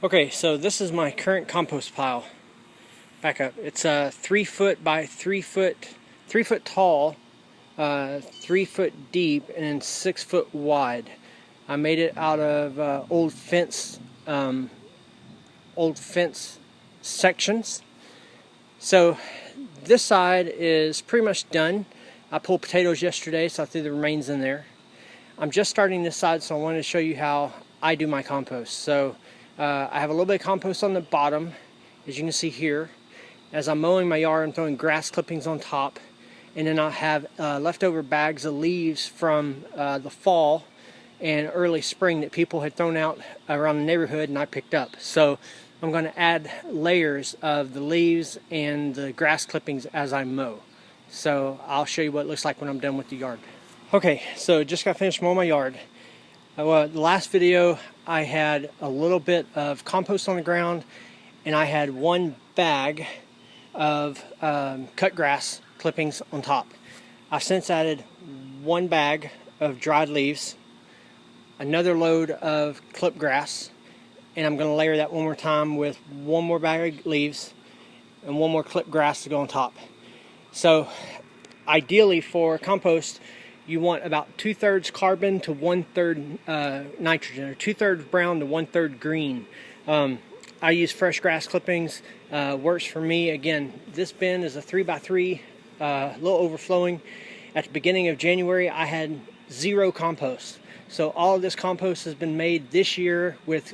Okay, so this is my current compost pile. Back up. It's 3 foot by 3 foot, 3 foot tall, 3 foot deep, and 6 foot wide. I made it out of old fence sections. So this side is pretty much done. I pulled potatoes yesterday, so I threw the remains in there. I'm just starting this side, so I wanted to show you how I do my compost. So I have a little bit of compost on the bottom, as you can see here. As I'm mowing my yard, I'm throwing grass clippings on top, and then I have leftover bags of leaves from the fall and early spring that people had thrown out around the neighborhood and I picked up. So I'm going to add layers of the leaves and the grass clippings as I mow. So I'll show you what it looks like when I'm done with the yard. Okay, so just got finished mowing my yard. The last video I had a little bit of compost on the ground, and I had one bag of cut grass clippings on top. I've since added one bag of dried leaves, another load of clipped grass, and I'm going to layer that one more time with one more bag of leaves and one more clipped grass to go on top. So ideally for compost, you want about 2/3 carbon to 1/3 nitrogen, or 2/3 brown to 1/3 green. I use fresh grass clippings, works for me. Again, this bin is a 3x3, a little overflowing. At the beginning of January, I had 0 compost. So all of this compost has been made this year with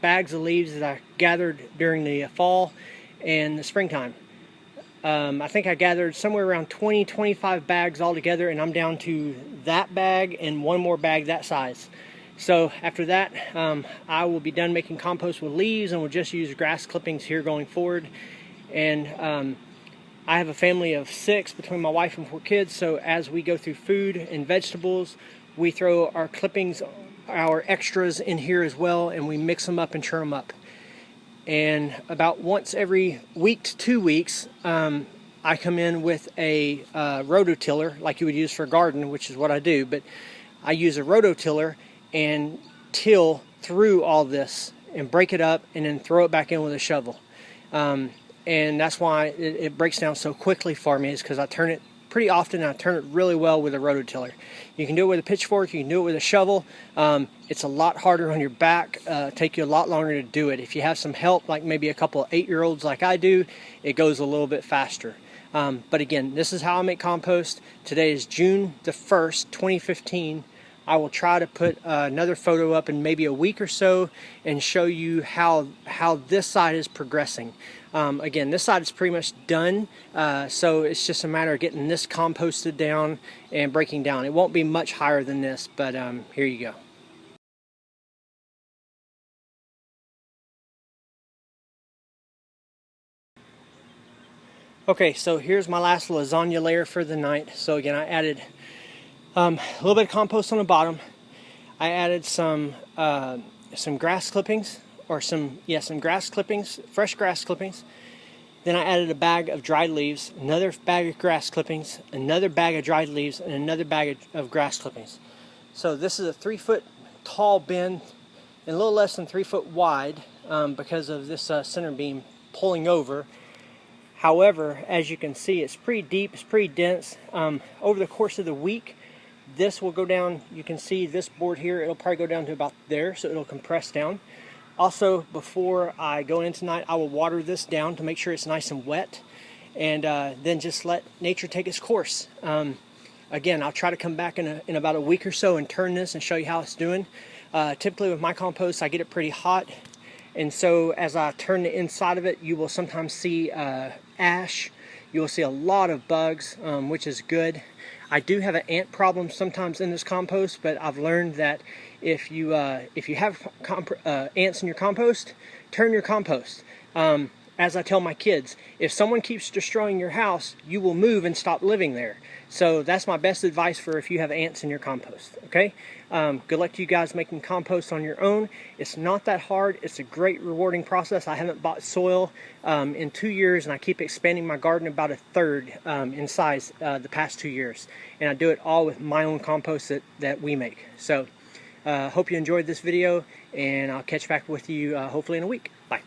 bags of leaves that I gathered during the fall and the springtime. I think I gathered somewhere around 20-25 bags altogether, and I'm down to that bag and one more bag that size. So after that, I will be done making compost with leaves, and we'll just use grass clippings here going forward. And I have a family of 6 between my wife and 4 kids, so as we go through food and vegetables, we throw our clippings, our extras in here as well, and we mix them up and churn them up. And about once every week to 2 weeks, I come in with a rototiller like you would use for a garden, which is what I do, but I use a rototiller and till through all this and break it up and then throw it back in with a shovel. And that's why it breaks down so quickly for me, is because I turn it pretty often, and I turn it really well with a rototiller. You can do it with a pitchfork, you can do it with a shovel. It's a lot harder on your back, take you a lot longer to do it. If you have some help, like maybe a couple of 8-year-olds like I do, it goes a little bit faster. But again, this is how I make compost. Today is June the 1st, 2015. I will try to put another photo up in maybe a week or so and show you how this side is progressing. Again, this side is pretty much done, so it's just a matter of getting this composted down and breaking down. It won't be much higher than this, but here you go. Okay, so here's my last lasagna layer for the night. So again, I added a little bit of compost on the bottom. I added some grass clippings, or some grass clippings, fresh grass clippings. Then I added a bag of dried leaves, another bag of grass clippings, another bag of dried leaves, and another bag of grass clippings. So this is a 3 foot tall bin and a little less than 3 foot wide because of this center beam pulling over. However, as you can see, it's pretty deep, it's pretty dense. Over the course of the week, this will go down. You can see this board here, it'll probably go down to about there, so it'll compress down. Also, before I go in tonight, I will water this down to make sure it's nice and wet, and then just let nature take its course. Again, I'll try to come back in about a week or so and turn this and show you how it's doing. Typically with my compost, I get it pretty hot, and so as I turn the inside of it, you will sometimes see ash. You will see a lot of bugs, which is good. I do have an ant problem sometimes in this compost, but I've learned that if you have ants in your compost, turn your compost. As I tell my kids, if someone keeps destroying your house, you will move and stop living there. So that's my best advice for if you have ants in your compost. Okay? Good luck to you guys making compost on your own. It's not that hard. It's a great rewarding process. I haven't bought soil in 2 years, and I keep expanding my garden about 1/3 in size the past 2 years. And I do it all with my own compost that we make. So Hope you enjoyed this video, and I'll catch back with you hopefully in a week. Bye.